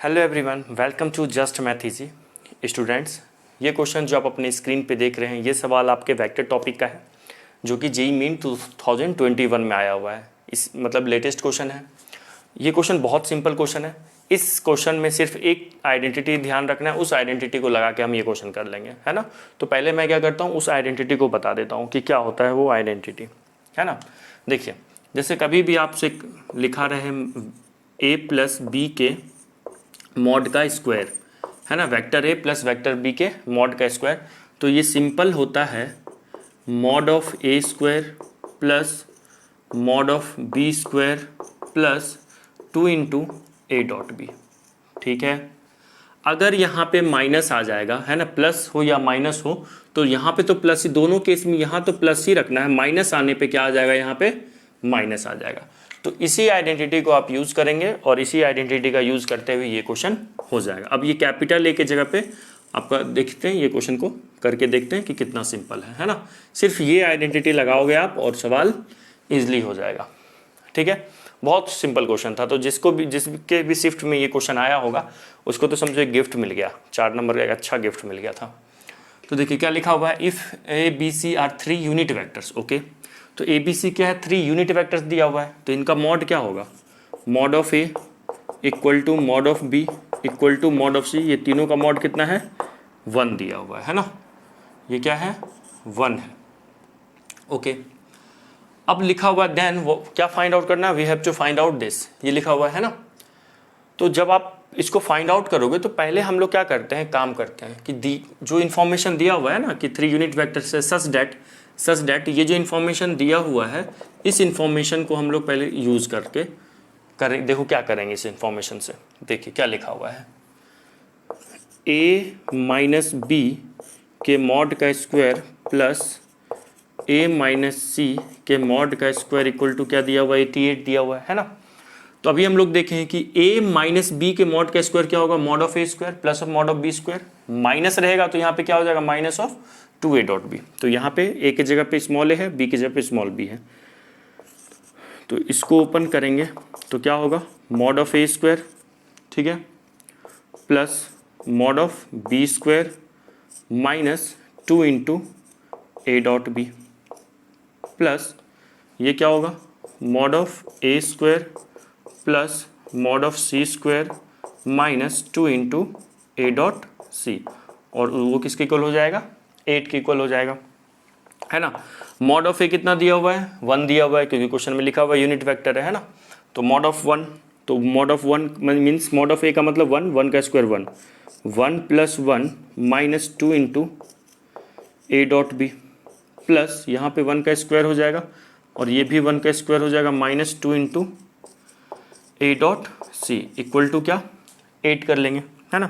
Hello everyone, welcome to just math easy. Students, ये question जो आप अपने स्क्रीन पे देख रहे हैं, ये सवाल आपके वेक्टर टॉपिक का है जो कि जेईई मेन 2021 में आया हुआ है। इस मतलब लेटेस्ट क्वेश्चन है। ये क्वेश्चन बहुत सिंपल क्वेश्चन है। इस क्वेश्चन में सिर्फ एक आइडेंटिटी ध्यान रखना है, उस आइडेंटिटी को लगा के हम ये क्वेश्चन कर लेंगे, है ना। तो पहले मैं क्या करता हूँ, उस आइडेंटिटी को बता देता हूँ कि क्या होता है वो आइडेंटिटी, है ना। देखिए, जैसे कभी भी आपसे लिखा रहे a प्लस बी के मॉड का स्क्वायर, है ना, vector A plus vector B के मॉड का स्क्वायर, तो ये सिंपल होता है mod of A square plus mod of B square plus 2 into A dot B. ठीक है। अगर यहाँ पे माइनस आ जाएगा, है ना, प्लस हो या माइनस हो, तो यहाँ पे तो प्लस ही, दोनों केस में यहाँ तो प्लस ही रखना है, माइनस आने पे क्या आ जाएगा, यहाँ पे माइनस आ जाएगा। तो इसी आइडेंटिटी को आप यूज़ करेंगे और इसी आइडेंटिटी का यूज़ करते हुए ये क्वेश्चन हो जाएगा। अब ये कैपिटल ए के जगह पे आपका देखते हैं, ये क्वेश्चन को करके देखते हैं कि कितना सिंपल है ना। सिर्फ ये आइडेंटिटी लगाओगे आप और सवाल ईजिली हो जाएगा। ठीक है, बहुत सिंपल क्वेश्चन था। तो जिसके भी शिफ्ट में ये क्वेश्चन आया होगा उसको तो समझो एक गिफ्ट मिल गया, 4 नंबर का एक अच्छा गिफ्ट मिल गया था। तो देखिए क्या लिखा हुआ है, if A B C are 3 unit vectors. Okay, तो ए बी सी क्या है, 3 यूनिट वेक्टर्स दिया हुआ है, तो इनका मॉड क्या होगा, mod of A equal to mod of B equal to mod of C. ये तीनों का मॉड कितना है, 1 दिया हुआ है ना। ये क्या है, 1 है। ओके, अब लिखा हुआ देन वो क्या फाइंड आउट करना है, we have to find out this, ये लिखा हुआ है ना। तो जब आप इसको फाइंड आउट करोगे तो पहले हम लोग क्या करते हैं, काम करते हैं कि जो इन्फॉर्मेशन दिया हुआ है ना कि 3 यूनिट वेक्टर से सच डैट ये जो इन्फॉर्मेशन दिया हुआ है, इस इन्फॉर्मेशन को हम लोग पहले यूज़ करके करें। देखो क्या करेंगे इस इन्फॉर्मेशन से, देखिए क्या लिखा हुआ है, a माइनस बी के मॉड का स्क्वायर प्लस a माइनस सी के मॉड का स्क्वायर इक्वल टू क्या दिया हुआ है, 88 दिया हुआ है ना। तो अभी हम लोग देखें कि a माइनस बी के मॉड का स्क्वायर क्या होगा, mod of A square plus of mod of B square, minus रहेगा तो यहाँ पे क्या हो जाएगा, minus of 2a dot B. तो यहाँ पे a की जगह पे स्मॉल ए है, b की जगह पे स्मॉल b है। तो इसको ओपन करेंगे तो क्या होगा, मॉड ऑफ ए स्क्वायर, ठीक है, plus mod of B square minus 2 into A dot B plus ये क्या होगा, mod of A square plus mod of C square minus 2 into A dot C, और वो किसके इक्वल हो जाएगा, 8 के इक्वल हो जाएगा, है ना। मॉड ऑफ ए कितना दिया हुआ है, 1 दिया हुआ है, क्योंकि क्वेश्चन में लिखा हुआ है यूनिट वेक्टर है ना। तो मॉड ऑफ 1, तो mod of 1 means mod of A का मतलब 1, 1 का square 1, 1 plus 1 minus 2 into A dot B plus यहाँ पे 1 का स्क्वायर हो जाएगा और ये भी 1 का स्क्वायर हो जाएगा minus 2 into A dot C equal to क्या, 8 कर लेंगे, है ना।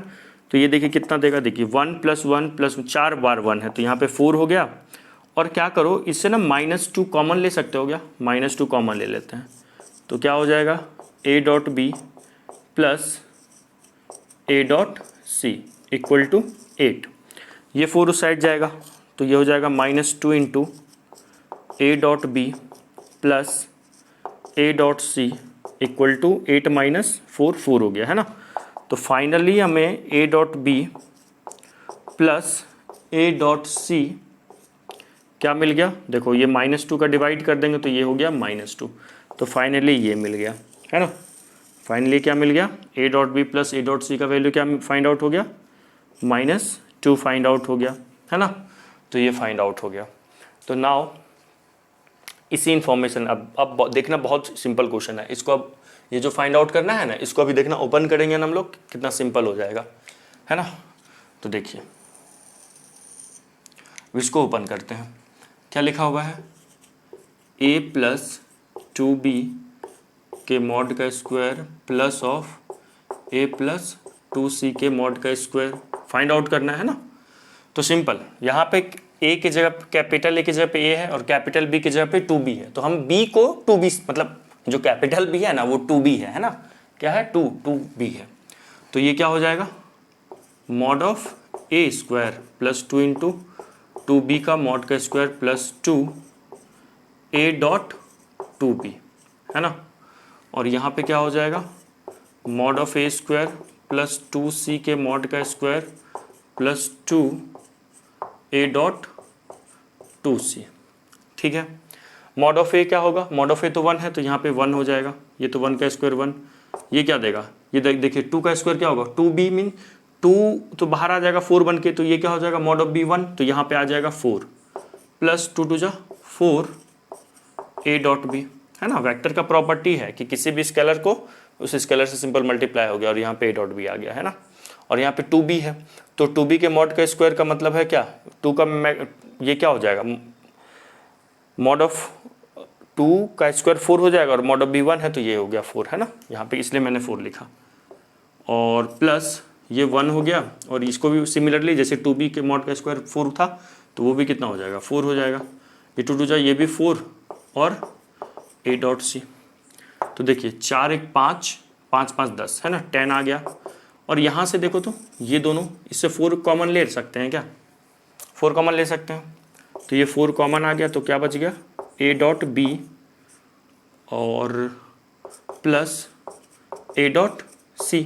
तो ये देखिए कितना देगा, देखिए 1 प्लस 1 प्लस 4 बार 1 है, तो यहाँ पे 4 हो गया। और क्या करो, इससे ना -2 कॉमन ले सकते हो क्या, -2 कॉमन ले लेते हैं, तो क्या हो जाएगा, A dot B plus A dot C equal to 8। ये 4 उस साइड जाएगा तो ये हो जाएगा -2 into A dot B plus A dot C equal to 8 minus 4, 4 हो गया, है ना। तो फाइनली हमें A dot B plus A dot C क्या मिल गया, देखो ये -2 का डिवाइड कर देंगे तो ये हो गया -2, तो फाइनली ये मिल गया, है ना। फाइनली क्या मिल गया, A dot B plus A dot C का वैल्यू क्या फाइंड आउट हो गया, -2 फाइंड आउट हो गया, है ना। तो ये फाइंड आउट हो गया। तो नाउ इसी इन्फॉर्मेशन, अब देखना बहुत सिंपल क्वेश्चन है, इसको अब ये जो फाइंड आउट करना है ना, इसको अभी देखना, ओपन करेंगे ना हम लोग, कितना सिंपल हो जाएगा, है ना। तो देखिए इसको ओपन करते हैं, क्या लिखा हुआ है, a प्लस 2b के मॉड का square plus of a plus 2c के मॉड का स्क्वायर फाइंड आउट करना है ना। तो सिंपल, यहाँ पे a की जगह, कैपिटल A की जगह पे a है और कैपिटल B की जगह पे 2b है, तो हम b को 2b, मतलब जो कैपिटल B है ना वो 2b है ना, क्या है, 2b है। तो ये क्या हो जाएगा, mod of a square plus 2 into 2b का मॉड का square plus 2 a dot 2b, है ना। और यहाँ पे क्या हो जाएगा, mod of A square plus 2c के मॉड का square plus 2a dot 2c। ठीक है, मॉड ऑफ ए क्या होगा, मॉड ऑफ ए तो 1 है तो यहाँ पे 1 हो जाएगा, ये तो 1 का स्क्वायर 1, ये क्या देगा, ये देखिए 2 का स्क्वायर क्या होगा 2b, मीन 2 तो बाहर आ जाएगा 4 बन के, तो ये क्या हो जाएगा मॉड ऑफ b 1, तो यहाँ पे आ जाएगा 4 प्लस 2 2 जा 4 a डॉट b, है ना। वेक्टर का प्रॉपर्टी है कि किसी भी स्केलर को उस स्केलर से सिंपल मल्टीप्लाई हो गया और यहाँ पे a डॉट b आ गया, है ना। और यहाँ पे 2b है, तो 2b के मॉड का स्क्वायर का मतलब है क्या, 2 का ये क्या हो जाएगा, मॉड ऑफ 2 का स्क्वायर 4 हो जाएगा और मॉड ऑफ b 1 है तो ये हो गया 4, है ना, यहाँ पे इसलिए मैंने 4 लिखा। और प्लस ये 1 हो गया, और इसको भी सिमिलरली जैसे 2b के मॉड का स्क्वायर 4 था तो वो भी कितना हो जाएगा 4 हो जाएगा, ये 2 2 जा ये भी 4 और a डॉट c। तो देखिए 4 1 5 5 5 10, है ना, 10 आ गया। और यहाँ से देखो तो ये दोनों इससे 4 कॉमन ले सकते हैं क्या, 4 कॉमन ले सकते हैं, तो ये 4 कॉमन आ गया तो क्या बच गया a डॉट b और प्लस a डॉट c।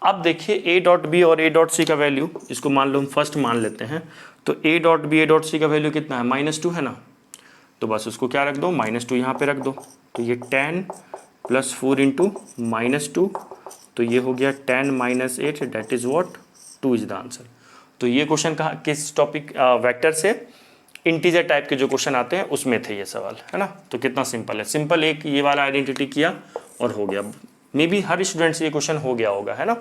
अब देखिए a डॉट b और a डॉट c का वैल्यू, इसको मान लो हम फर्स्ट मान लेते हैं, तो a dot b a dot c का वैल्यू कितना है -2 है ना, तो बस उसको क्या रख दो -2 यहाँ पे रख दो, तो ये 10 प्लस 4 इंटू -2, तो ये हो गया 10 minus 8, that is what 2 is the answer. तो ये क्वेश्चन कहाँ किस टॉपिक वेक्टर से इंटीजर टाइप के जो क्वेश्चन आते हैं उसमें थे ये सवाल, है ना। तो कितना सिंपल है, सिंपल एक ये वाला आइडेंटिटी किया और हो गया। मे बी हर स्टूडेंट से ये क्वेश्चन हो गया होगा, है ना,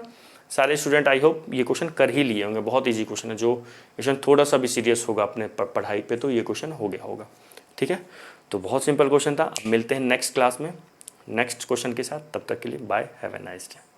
सारे स्टूडेंट आई होप ये क्वेश्चन कर ही लिए होंगे, बहुत ईजी क्वेश्चन है, जो क्वेश्चन थोड़ा सा भी सीरियस होगा अपने पढ़ाई पे तो ये क्वेश्चन हो गया होगा। ठीक है, तो बहुत सिंपल क्वेश्चन था। अब मिलते हैं नेक्स्ट क्लास में नेक्स्ट क्वेश्चन के साथ, तब तक के लिए bye, have a nice day.